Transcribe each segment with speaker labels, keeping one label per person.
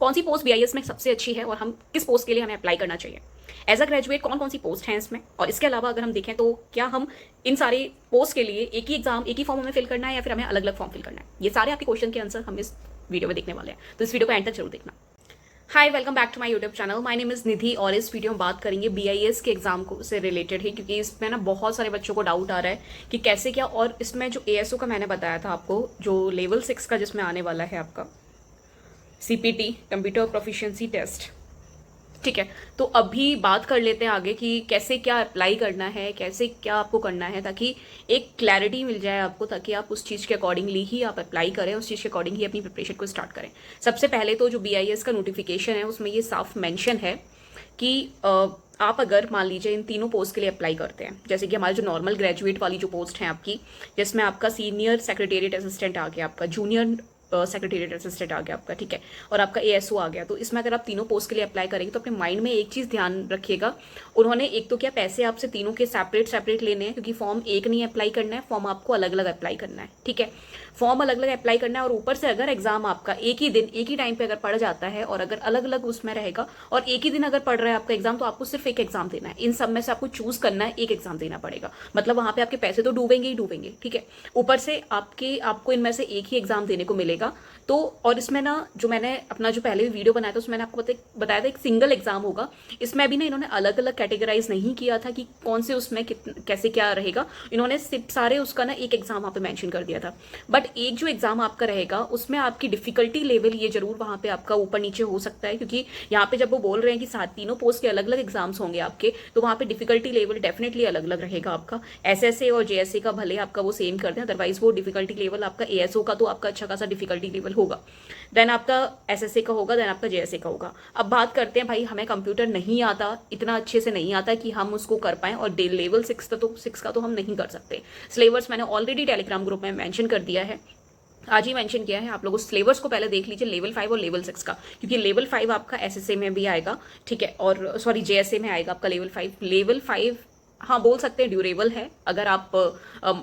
Speaker 1: कौन सी post BIS में सबसे अच्छी है और हम किस पोस्ट के लिए हमें अप्लाई करना चाहिए, एज अ ग्रेजुएट कौन कौन सी पोस्ट हैं इसमें, और इसके अलावा अगर हम देखें तो क्या हम इन सारे पोस्ट के लिए एक ही एग्जाम एक ही फॉर्म हमें फिल करना है या फिर हमें अलग अलग फॉर्म फिल करना है, ये सारे आपके क्वेश्चन के आंसर हम इस वीडियो में देखने वाले हैं, तो इस वीडियो को एंड तक जरूर देखना। Hi, welcome back to my YouTube channel. My name is Nidhi और इस वीडियो में बात करेंगे बीआईएस के एग्जाम को से रिलेटेड है, क्योंकि इसमें ना बहुत सारे बच्चों को डाउट आ रहा है कि कैसे क्या। और इसमें जो एएसओ का मैंने बताया था आपको, जो लेवल 6 का जिसमें आने वाला है आपका सीपीटी कंप्यूटर प्रोफिशिएंसी टेस्ट, ठीक है। तो अभी बात कर लेते हैं आगे कि कैसे क्या अप्लाई करना है, कैसे क्या आपको करना है, ताकि एक क्लैरिटी मिल जाए आपको, ताकि आप उस चीज़ के अकॉर्डिंगली ही आप अप्लाई करें, उस चीज़ के अकॉर्डिंग ही अपनी प्रिपरेशन को स्टार्ट करें। सबसे पहले तो जो बीआईएस का नोटिफिकेशन है उसमें ये साफ मेंशन है कि आप अगर मान लीजिए इन तीनों पोस्ट के लिए अप्लाई करते हैं, जैसे कि हमारे जो नॉर्मल ग्रेजुएट वाली जो पोस्ट है आपकी, जिसमें आपका सीनियर सेक्रेटेरिएट असिस्टेंट आ गया, आपका जूनियर सेक्रेटेरिएट असिस्टेंट आ गया आपका, ठीक है, और आपका एएसओ आ गया। तो इसमें अगर आप तीनों पोस्ट के लिए अप्लाई करेंगे तो अपने माइंड में एक चीज़ ध्यान रखिएगा, उन्होंने एक तो क्या पैसे आपसे तीनों के सेपरेट सेपरेट लेने हैं, क्योंकि फॉर्म एक नहीं अप्लाई करना है, फॉर्म आपको अलग अलग अप्लाई करना है, ठीक है। फॉर्म अलग अलग अप्लाई करना है, और ऊपर से अगर एग्जाम आपका एक ही दिन एक ही टाइम पे अगर पड़ जाता है और अगर अलग अलग उसमें रहेगा और एक ही दिन अगर पड़ रहा है आपका एग्जाम, तो आपको सिर्फ एक एग्जाम देना है। इन सब में से आपको चूज करना है, एक एग्जाम देना पड़ेगा। मतलब वहां पे आपके पैसे तो डूबेंगे ही डूबेंगे, ठीक है। ऊपर से आपको इनमें से एक ही एग्जाम देने को मिलेगा। तो और इसमें ना जो मैंने अपना जो पहले भी वीडियो बनाया था उसमें मैंने आपको बताया था एक सिंगल एग्जाम होगा। इसमें अभी ना इन्होंने अलग अलग कैटेगराइज नहीं किया था कि कौन से उसमें कैसे क्या रहेगा, इन्होंने सिर्फ सारे उसका ना एक एग्जाम वहाँ पे मेंशन कर दिया था। बट एक जो एग्जाम आपका रहेगा उसमें आपकी डिफिकल्टी लेवल ये जरूर वहाँ पे आपका ऊपर नीचे हो सकता है, क्योंकि यहाँ पे जब वो बोल रहे हैं कि सात तीनों पोस्ट के अलग अलग एग्जाम्स होंगे आपके, तो वहाँ पे डिफिकल्टी लेवल डेफिनेटली अलग अलग रहेगा आपका। एसएसए और जेएसए का भले आपका वो सेम कर दें, अदरवाइज वो डिफिकल्टी लेवल आपका एएसओ का तो आपका अच्छा खासा डिफिकल्टी लेवल होगा, देन आपका एसएसए का होगा, देन आपका जेएसए का होगा। अब बात करते हैं, भाई हमें कंप्यूटर नहीं आता, इतना अच्छे से नहीं आता कि हम उसको कर पाएं, और लेवल 6 का तो हम नहीं कर सकते। सिलेबस मैंने ऑलरेडी टेलीग्राम ग्रुप में मेंशन कर दिया है, आज ही मेंशन किया है। आप लोग उस सिलेबस को पहले देख लीजिए, लेवल 5 और लेवल 6 का, क्योंकि लेवल 5 आपका एसएसए में भी आएगा, ठीक है, और सॉरी जेएसए में आएगा आपका लेवल 5 हाँ बोल सकते हैं ड्यूरेबल है। अगर आप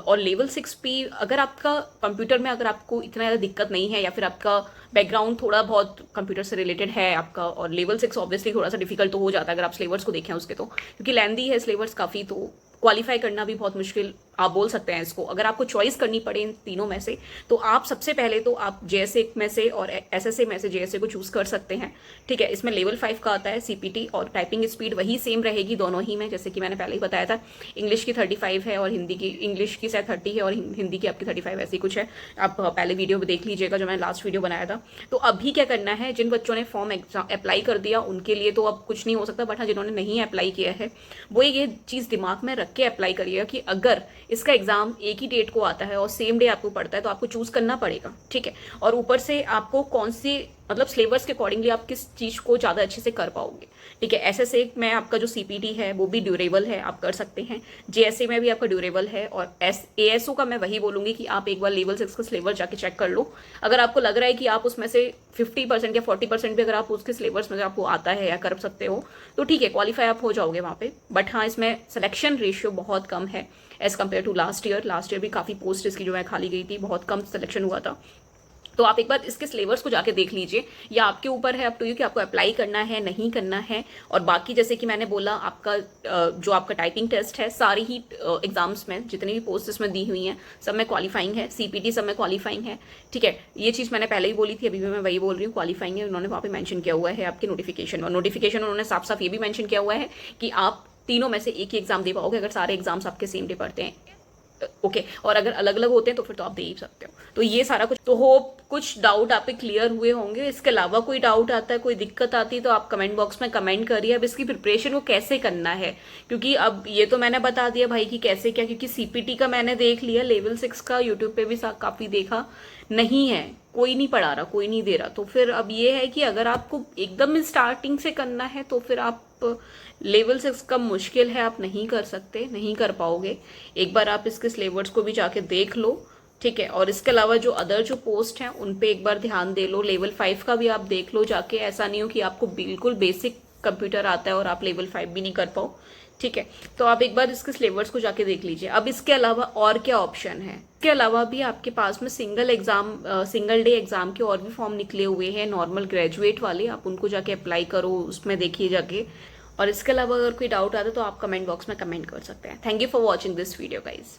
Speaker 1: और लेवल 6 भी अगर आपका कंप्यूटर में अगर आपको इतना ज़्यादा दिक्कत नहीं है, या फिर आपका बैकग्राउंड थोड़ा बहुत कंप्यूटर से रिलेटेड है आपका, और लेवल 6 ऑब्वियसली थोड़ा सा डिफिकल्ट तो हो जाता है अगर आप सिलेबस को देखें उसके, तो क्योंकि लेंदी है सिलेबस काफ़ी, तो क्वालिफाई करना भी बहुत मुश्किल आप बोल सकते हैं इसको। अगर आपको चॉइस करनी पड़े इन तीनों में से, तो आप सबसे पहले तो आप जेएसए में से और एसएसए में से जेएसए को चूज कर सकते हैं, ठीक है। इसमें लेवल 5 का आता है सीपीटी, और टाइपिंग स्पीड वही सेम रहेगी दोनों ही में, जैसे कि मैंने पहले ही बताया था। इंग्लिश की 35 है और इंग्लिश की शायद 30 है और हिंदी की आपकी 35 ऐसी कुछ है। आप पहले वीडियो में देख लीजिएगा जो मैंने लास्ट वीडियो बनाया था। तो अभी क्या करना है, जिन बच्चों ने फॉर्म अप्लाई कर दिया उनके लिए तो अब कुछ नहीं हो सकता, बट हाँ जिन्होंने नहीं अप्लाई किया है वो ये चीज़ दिमाग में रख के अप्लाई करिएगा कि अगर इसका एग्जाम एक ही डेट को आता है और सेम डे आपको पड़ता है तो आपको चूज करना पड़ेगा, ठीक है। और ऊपर से आपको कौन सी मतलब सिलेबस के अकॉर्डिंगली आप किस चीज को ज्यादा अच्छे से कर पाओगे, ठीक है। एसएसए में आपका जो सीपीटी है वो भी ड्यूरेबल है, आप कर सकते हैं। जेएसए में भी आपका ड्यूरेबल है, और एएसओ का मैं वही बोलूंगी कि आप एक बार लेवल 6 का सिलेबस जाके चेक कर लो। अगर आपको लग रहा है कि आप उसमें से 50% या 40% भी अगर आप उसके सिलेबस में आपको आता है या कर सकते हो, तो ठीक है, क्वालिफाई आप हो जाओगे वहाँ पे। बट हाँ इसमें सिलेक्शन रेशियो बहुत कम है as compare to last year भी काफ़ी पोस्ट इसकी जो है खाली गई थी, बहुत कम सिलेक्शन हुआ था। तो आप एक बार इसके सिलेबस को जाके देख लीजिए, या आपके ऊपर है अप टू यू कि आपको अप्लाई करना है नहीं करना है। और बाकी जैसे कि मैंने बोला, आपका जो आपका टाइपिंग टेस्ट है, सारी ही एग्जाम्स में जितनी भी पोस्ट इसमें दी हुई हैं सब में क्वालिफाइंग है, सीपीटी सब में क्वालिफाइंग है, ठीक है। ये चीज़ मैंने पहले ही बोली थी, अभी भी मैं वही बोल रही हूँ, क्वालिफाइंग है। उन्होंने वहाँ पे मेंशन किया हुआ है आपके नोटिफिकेशन, और नोटिफिकेशन उन्होंने साफ साफ ये भी मेंशन किया हुआ है कि आप तीनों में से एक ही एग्जाम दे पाओगे अगर सारे एग्जाम्स आपके सेम डे पढ़ते हैं, ओके। और अगर अलग अलग होते हैं तो फिर तो आप दे ही सकते हो। तो ये सारा कुछ, तो होप कुछ डाउट आप पे क्लियर हुए होंगे। इसके अलावा कोई डाउट आता है, कोई दिक्कत आती है तो आप कमेंट बॉक्स में कमेंट करिए। अब इसकी प्रिपरेशन को कैसे करना है, क्योंकि अब ये तो मैंने बता दिया भाई कि कैसे क्या, क्योंकि सीपीटी का मैंने देख लिया, लेवल 6 का यूट्यूब पे भी काफी देखा, नहीं है, कोई नहीं पढ़ा रहा, कोई नहीं दे रहा। तो फिर अब ये है कि अगर आपको एकदम स्टार्टिंग से करना है तो फिर आप लेवल 6 का मुश्किल है, आप नहीं कर सकते, नहीं कर पाओगे। एक बार आप इसके सिलेबस को भी जाके देख लो, ठीक है। और इसके अलावा जो अदर जो पोस्ट हैं उन पे एक बार ध्यान दे लो, लेवल 5 का भी आप देख लो जाके। ऐसा नहीं हो कि आपको बिल्कुल बेसिक कंप्यूटर आता है और आप लेवल 5 भी नहीं कर पाओ, ठीक है, तो आप एक बार इसके सिलेबस को जाके देख लीजिए। अब इसके अलावा और क्या ऑप्शन है, इसके अलावा भी आपके पास में सिंगल डे एग्जाम के और भी फॉर्म निकले हुए हैं नॉर्मल ग्रेजुएट वाले, आप उनको जाके अप्लाई करो, उसमें देखिए जाके। और इसके अलावा अगर कोई डाउट आता है तो आप कमेंट बॉक्स में कमेंट कर सकते हैं। Thank you for watching this video guys.